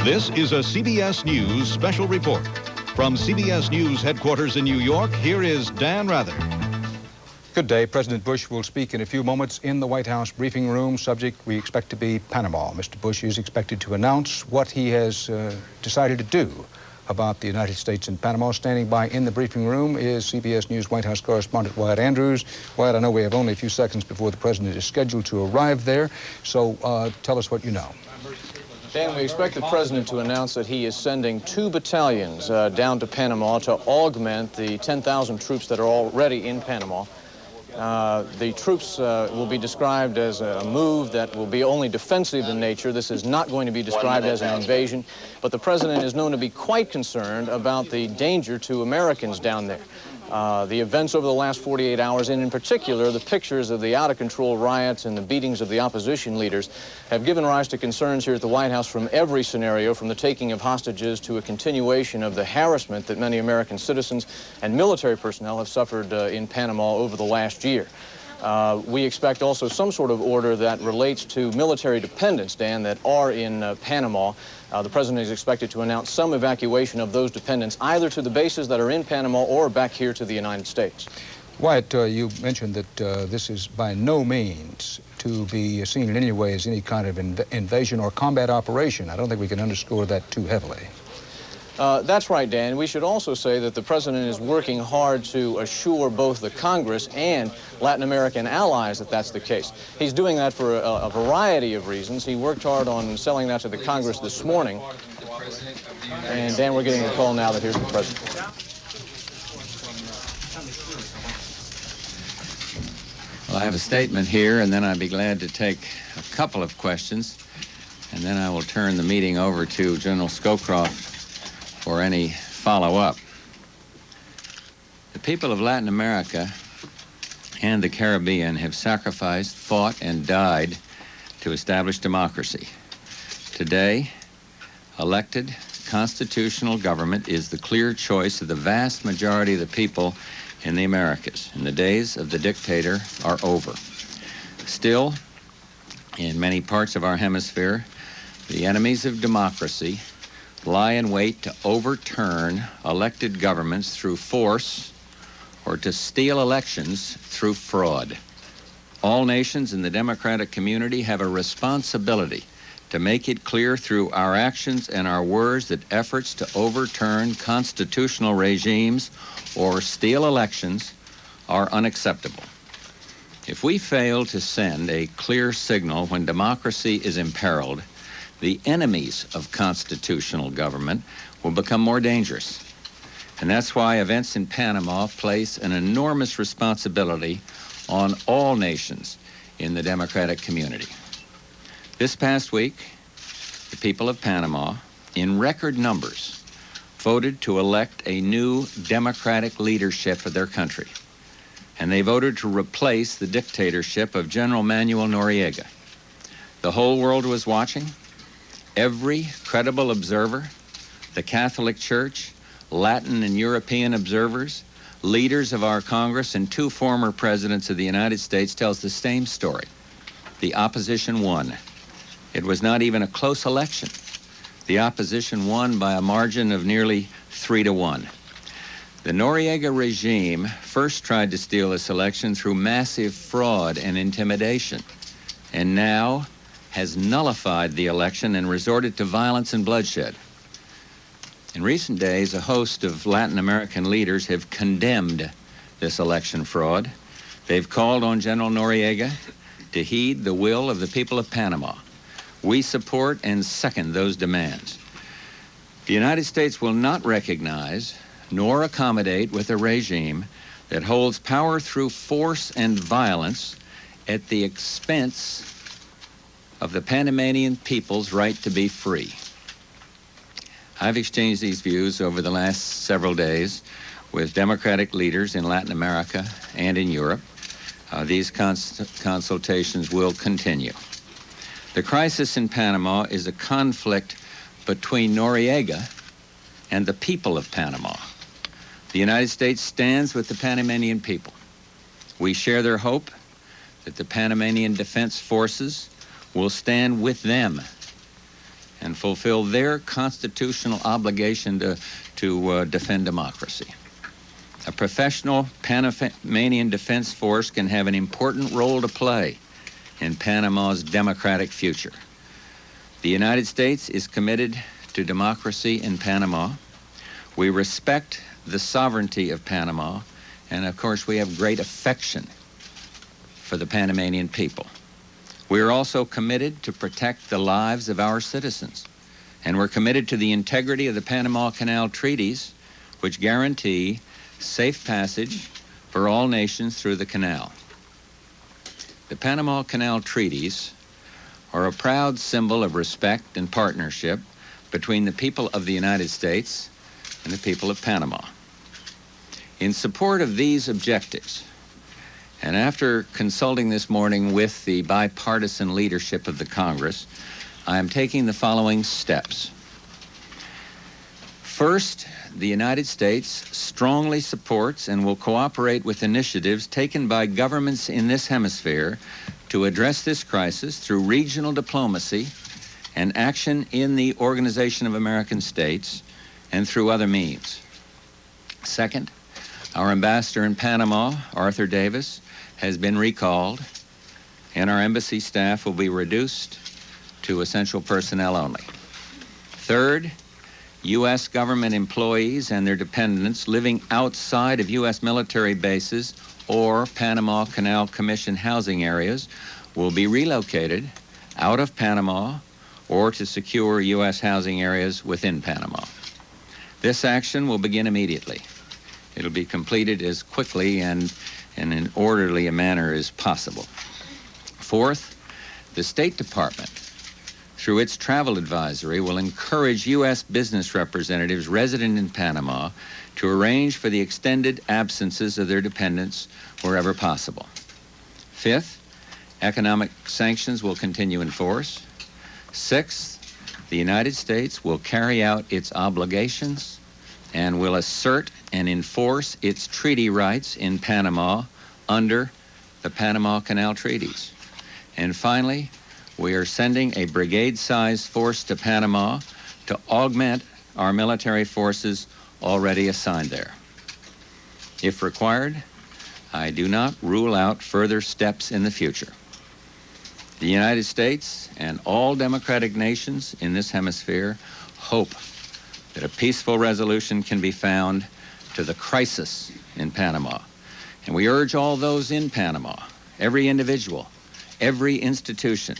This is a CBS News special report. From CBS News headquarters in New York, here is Dan Rather. Good day. President Bush will speak in a few moments in the White House briefing room. Subject we expect to be Panama. Mr. Bush is expected to announce what he has decided to do about the United States and Panama. Standing by in the briefing room is CBS News White House correspondent Wyatt Andrews. Wyatt, I know we have only a few seconds before the president is scheduled to arrive there, so tell us what you know. Dan, we expect the president to announce that he is sending 2 battalions down to Panama to augment the 10,000 troops that are already in Panama. The troops will be described as a move that will be only defensive in nature. This is not going to be described as an invasion, but the president is known to be quite concerned about the danger to Americans down there. The events over the last 48 hours, and in particular the pictures of the out-of-control riots and the beatings of the opposition leaders, have given rise to concerns here at the White House from every scenario, from the taking of hostages to a continuation of the harassment that many American citizens and military personnel have suffered in Panama over the last year. We expect also some sort of order that relates to military dependents, Dan, that are in Panama. The president is expected to announce some evacuation of those dependents either to the bases that are in Panama or back here to the United States. Wyatt, you mentioned that this is by no means to be seen in any way as any kind of invasion or combat operation. I don't think we can underscore that too heavily. That's right, Dan. We should also say that the president is working hard to assure both the Congress and Latin American allies that that's the case. He's doing that for a variety of reasons. He worked hard on selling that to the Congress this morning. And Dan, we're getting a call now that here's the president. Well, I have a statement here, and then I'd be glad to take a couple of questions, and then I will turn the meeting over to General Scowcroft for any follow-up. The people of Latin America and the Caribbean have sacrificed, fought, and died to establish democracy. Today, elected constitutional government is the clear choice of the vast majority of the people in the Americas, and the days of the dictator are over. Still, in many parts of our hemisphere, the enemies of democracy lie in wait to overturn elected governments through force or to steal elections through fraud. All nations in the democratic community have a responsibility to make it clear through our actions and our words that efforts to overturn constitutional regimes or steal elections are unacceptable. If we fail to send a clear signal when democracy is imperiled, the enemies of constitutional government will become more dangerous. And that's why events in Panama place an enormous responsibility on all nations in the democratic community. This past week, the people of Panama, in record numbers, voted to elect a new democratic leadership of their country. And they voted to replace the dictatorship of General Manuel Noriega. The whole world was watching. Every credible observer, the Catholic Church, Latin and European observers, leaders of our Congress, and 2 former presidents of the United States tells the same story. The opposition won. It was not even a close election. The opposition won by a margin of nearly 3-1. The Noriega regime first tried to steal this election through massive fraud and intimidation, and now has nullified the election and resorted to violence and bloodshed. In recent days, a host of Latin American leaders have condemned this election fraud. They've called on General Noriega to heed the will of the people of Panama. We support and second those demands. The United States will not recognize nor accommodate with a regime that holds power through force and violence at the expense of the Panamanian people's right to be free. I've exchanged these views over the last several days with democratic leaders in Latin America and in Europe. These consultations will continue. The crisis in Panama is a conflict between Noriega and the people of Panama. The United States stands with the Panamanian people. We share their hope that the Panamanian Defense Forces will stand with them and fulfill their constitutional obligation to defend democracy. A professional Panamanian defense force can have an important role to play in Panama's democratic future. The United States is committed to democracy in Panama. We respect the sovereignty of Panama, and of course we have great affection for the Panamanian people. We are also committed to protect the lives of our citizens, and we're committed to the integrity of the Panama Canal treaties, which guarantee safe passage for all nations through the canal. The Panama Canal treaties are a proud symbol of respect and partnership between the people of the United States and the people of Panama. In support of these objectives, and after consulting this morning with the bipartisan leadership of the Congress, I am taking the following steps. First, the United States strongly supports and will cooperate with initiatives taken by governments in this hemisphere to address this crisis through regional diplomacy and action in the Organization of American States and through other means. Second, our ambassador in Panama, Arthur Davis, has been recalled, and our embassy staff will be reduced to essential personnel only. Third, U.S. government employees and their dependents living outside of U.S. military bases or Panama Canal Commission housing areas will be relocated out of Panama or to secure U.S. housing areas within Panama. This action will begin immediately. It'll be completed as quickly and in an orderly a manner as possible. Fourth, the State Department, through its travel advisory, will encourage U.S. business representatives resident in Panama to arrange for the extended absences of their dependents wherever possible. Fifth, economic sanctions will continue in force. Sixth, the United States will carry out its obligations and will assert and enforce its treaty rights in Panama under the Panama Canal treaties. And finally, we are sending a brigade-sized force to Panama to augment our military forces already assigned there. If required, I do not rule out further steps in the future. The United States and all democratic nations in this hemisphere hope that a peaceful resolution can be found to the crisis in Panama. And we urge all those in Panama, every individual, every institution,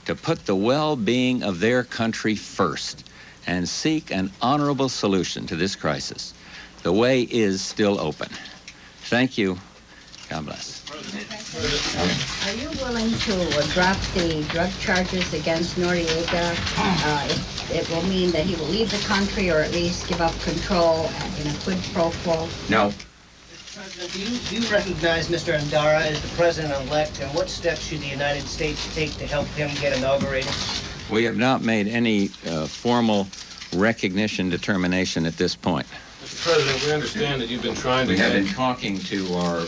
to put the well-being of their country first and seek an honorable solution to this crisis. The way is still open. Thank you. God bless. Are you willing to drop the drug charges against Noriega? It will mean that he will leave the country or at least give up control in a quid pro quo. No. Mr. President, do you recognize Mr. Andara as the president-elect, and what steps should the United States take to help him get inaugurated? We have not made any formal recognition determination at this point. Mr. President, we understand that you've been trying to... We have been talking to our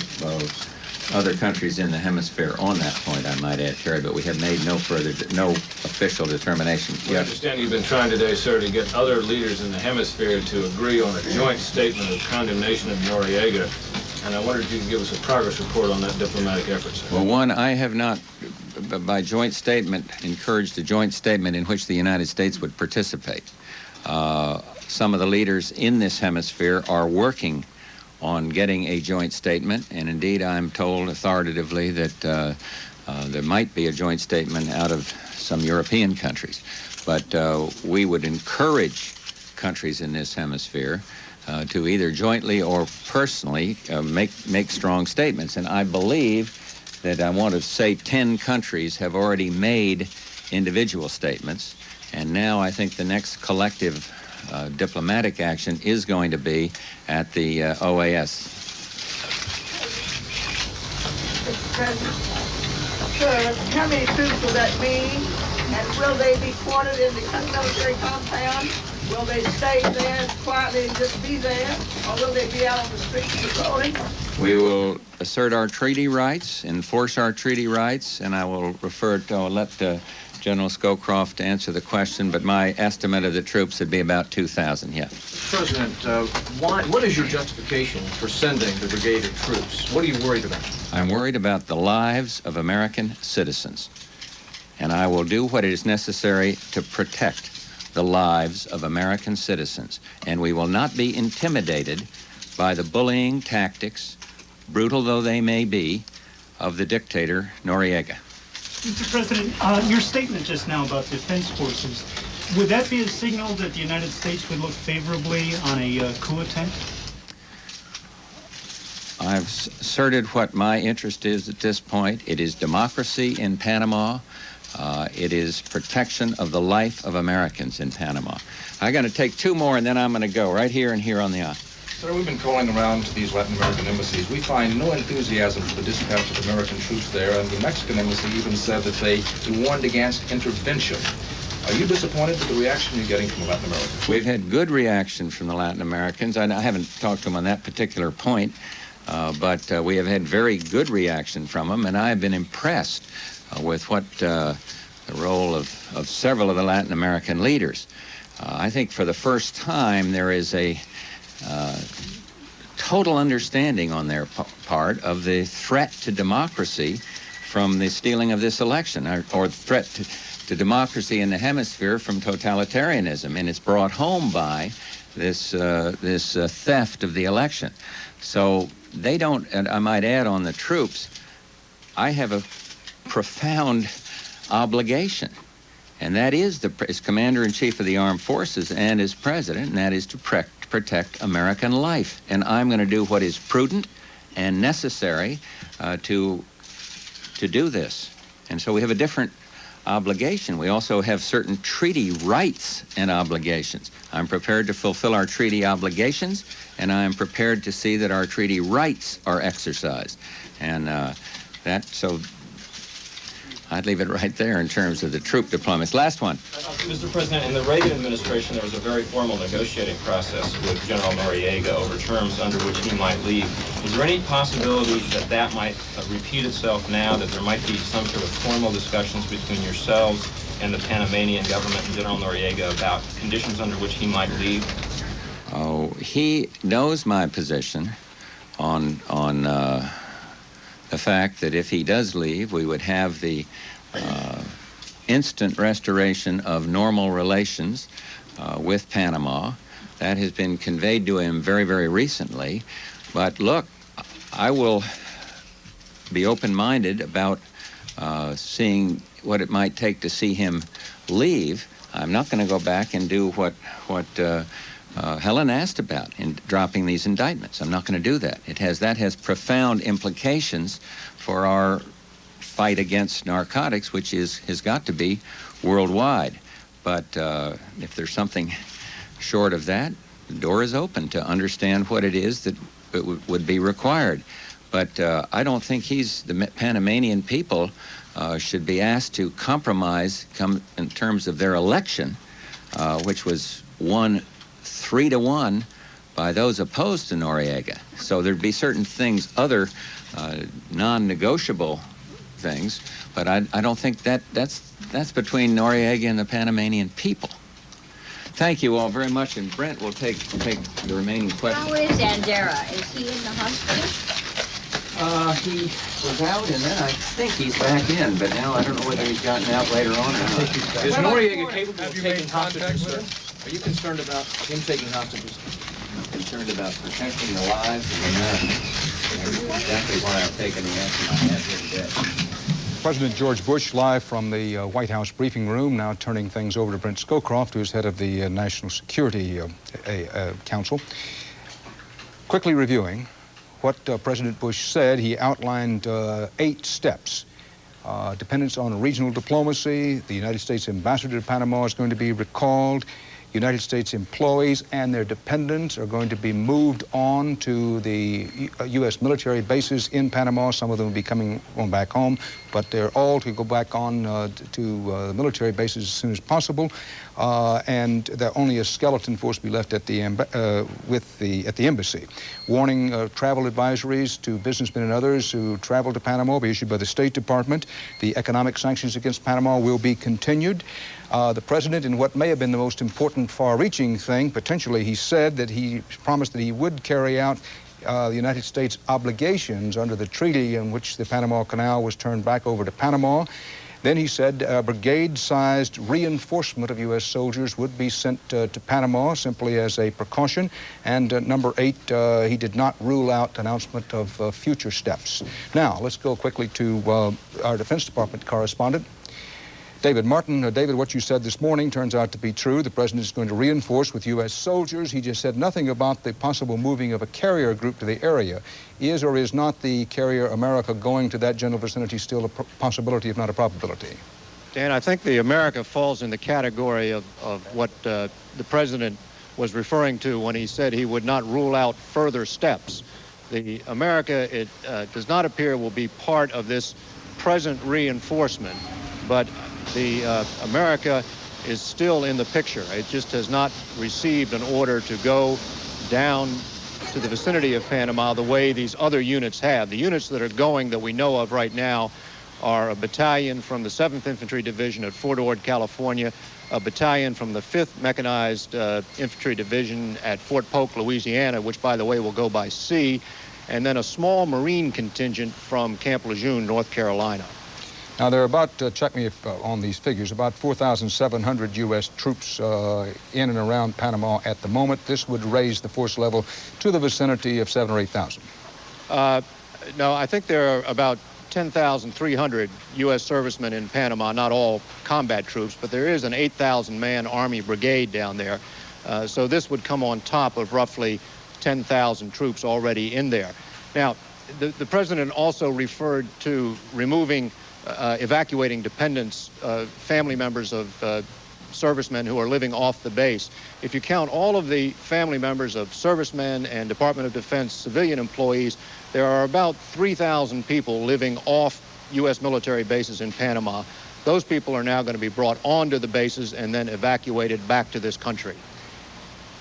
other countries in the hemisphere on that point, I might add, Terry, but we have made no official determination. We understand you've been trying today, sir, to get other leaders in the hemisphere to agree on a joint statement of condemnation of Noriega, and I wondered if you could give us a progress report on that diplomatic effort, sir. Well, one, I have not, by joint statement, encouraged a joint statement in which the United States would participate. Some of the leaders in this hemisphere are working on getting a joint statement, and indeed I'm told authoritatively that there might be a joint statement out of some European countries. But we would encourage countries in this hemisphere to either jointly or personally make strong statements. And I believe that I want to say 10 countries have already made individual statements, and now I think the next collective diplomatic action is going to be at the OAS. Mr. President, sir, how many troops will that be? And will they be quartered in the military compound? Will they stay there quietly and just be there? Or will they be out on the streets patrolling? We will assert our treaty rights, enforce our treaty rights, and I will refer to, let General Scowcroft to answer the question, but my estimate of the troops would be about 2,000, yeah. President, what is your justification for sending the brigade of troops? What are you worried about? I'm worried about the lives of American citizens, and I will do what is necessary to protect the lives of American citizens, and we will not be intimidated by the bullying tactics, brutal though they may be, of the dictator Noriega. Mr. President, your statement just now about defense forces, would that be a signal that the United States would look favorably on a coup attempt? I've asserted what my interest is at this point. It is democracy in Panama. It is protection of the life of Americans in Panama. I'm going to take two more, and then I'm going to go right here and here on the aisle. Sir, we've been calling around to these Latin American embassies. We find no enthusiasm for the dispatch of American troops there, and the Mexican embassy even said that they warned against intervention. Are you disappointed with the reaction you're getting from Latin America? We've had good reaction from the Latin Americans. I haven't talked to them on that particular point, but we have had very good reaction from them, and I have been impressed with what the role of several of the Latin American leaders. I think for the first time there is a total understanding on their part of the threat to democracy from the stealing of this election, or threat to democracy in the hemisphere from totalitarianism, and it's brought home by this theft of the election. So they don't, and I might add on the troops, I have a profound obligation, and that is as Commander-in-Chief of the Armed Forces and as President, and that is to protect American life. And I'm going to do what is prudent and necessary to do this. And so we have a different obligation. We also have certain treaty rights and obligations. I'm prepared to fulfill our treaty obligations, and I am prepared to see that our treaty rights are exercised. And so I'd leave it right there in terms of the troop deployments. Last one. Mr. President, in the Reagan administration, there was a very formal negotiating process with General Noriega over terms under which he might leave. Is there any possibility that that might repeat itself now, that there might be some sort of formal discussions between yourselves and the Panamanian government and General Noriega about conditions under which he might leave? Oh, he knows my position on the fact that if he does leave, we would have the instant restoration of normal relations with Panama. That has been conveyed to him very, very recently. But look, I will be open-minded about seeing what it might take to see him leave. I'm not going to go back and do what Helen asked about in dropping these indictments. I'm not going to do that. That has profound implications for our fight against narcotics, which has got to be worldwide. But if there's something short of that, the door is open to understand what it is that would be required. But I don't think the Panamanian people should be asked to compromise in terms of their election, which was won 3-1 by those opposed to Noriega. So there'd be certain things, other non-negotiable things, but I don't think that's between Noriega and the Panamanian people. Thank you all very much, and Brent will take the remaining questions. How is Andera? Is he in the hospital? He was out, and then I think he's back in, but now I don't know whether he's gotten out later on or not. Is Noriega capable of taking hostages, sir? Are you concerned about him taking hostages? I'm concerned about protecting the lives of Americans. That's exactly why I've taken the action I have here today. President George Bush live from the White House briefing room, now turning things over to Brent Scowcroft, who's head of the National Security Council. Quickly reviewing what President Bush said, he outlined 8 steps. Dependence on regional diplomacy, the United States ambassador to Panama is going to be recalled. United States employees and their dependents are going to be moved on to the U.S. military bases in Panama. Some of them will be going back home, but they're all to go back on to the military bases as soon as possible. And there only a skeleton force be left at the embassy. Warning travel advisories to businessmen and others who travel to Panama will be issued by the State Department. The economic sanctions against Panama will be continued. The president, in what may have been the most important far-reaching thing, potentially he said that he promised that he would carry out the United States obligations under the treaty in which the Panama Canal was turned back over to Panama. Then he said a brigade-sized reinforcement of U.S. soldiers would be sent to Panama simply as a precaution. And number 8, he did not rule out announcement of future steps. Now, let's go quickly to our Defense Department correspondent, David Martin. David, what you said this morning turns out to be true. The president is going to reinforce with U.S. soldiers. He just said nothing about the possible moving of a carrier group to the area. Is or is not the carrier America going to that general vicinity still a possibility, if not a probability? Dan, I think the America falls in the category of what the president was referring to when he said he would not rule out further steps. The America, it does not appear, will be part of this present reinforcement, but the America is still in the picture. It just has not received an order to go down to the vicinity of Panama the way these other units have. The units that are going that we know of right now are a battalion from the 7th Infantry Division at Fort Ord, California, a battalion from the 5th Mechanized Infantry Division at Fort Polk, Louisiana, which, by the way, will go by sea, and then a small Marine contingent from Camp Lejeune, North Carolina. Now, there are about, check me if, on these figures, about 4,700 U.S. troops in and around Panama at the moment. This would raise the force level to the vicinity of 7,000 or 8,000. No, I think there are about 10,300 U.S. servicemen in Panama, not all combat troops, but there is an 8,000-man Army brigade down there. So this would come on top of roughly 10,000 troops already in there. Now, the president also referred to removing evacuating dependents, family members of servicemen who are living off the base. If you count all of the family members of servicemen and Department of Defense civilian employees, there are about 3,000 people living off U.S. military bases in Panama. Those people are now going to be brought onto the bases and then evacuated back to this country.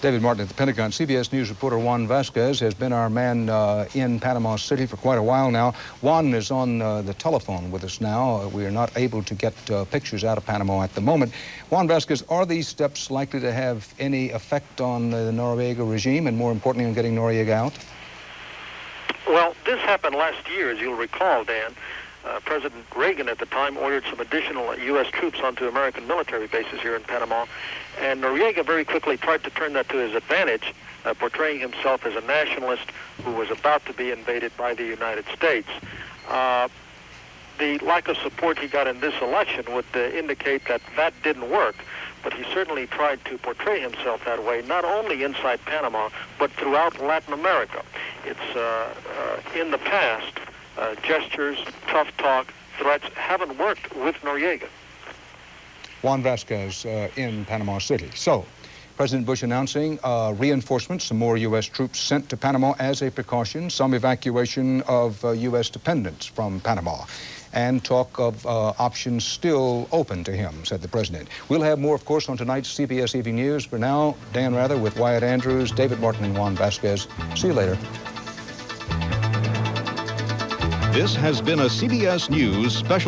David Martin at the Pentagon. CBS News reporter Juan Vasquez has been our man in Panama City for quite a while now. Juan is on the telephone with us now. We are not able to get pictures out of Panama at the moment. Juan Vasquez, are these steps likely to have any effect on the Noriega regime and, more importantly, on getting Noriega out? Well, this happened last year, as you'll recall, Dan. President Reagan at the time ordered some additional U.S. troops onto American military bases here in Panama, and Noriega very quickly tried to turn that to his advantage, portraying himself as a nationalist who was about to be invaded by the United States. The lack of support he got in this election would indicate that that didn't work, but he certainly tried to portray himself that way, not only inside Panama, but throughout Latin America. It's in the past, gestures, tough talk, threats haven't worked with Noriega. Juan Vasquez in Panama City. So, President Bush announcing reinforcements, some more U.S. troops sent to Panama as a precaution, some evacuation of U.S. dependents from Panama, and talk of options still open to him, said the president. We'll have more, of course, on tonight's CBS Evening News. For now, Dan Rather with Wyatt Andrews, David Martin, and Juan Vasquez. See you later. This has been a CBS News special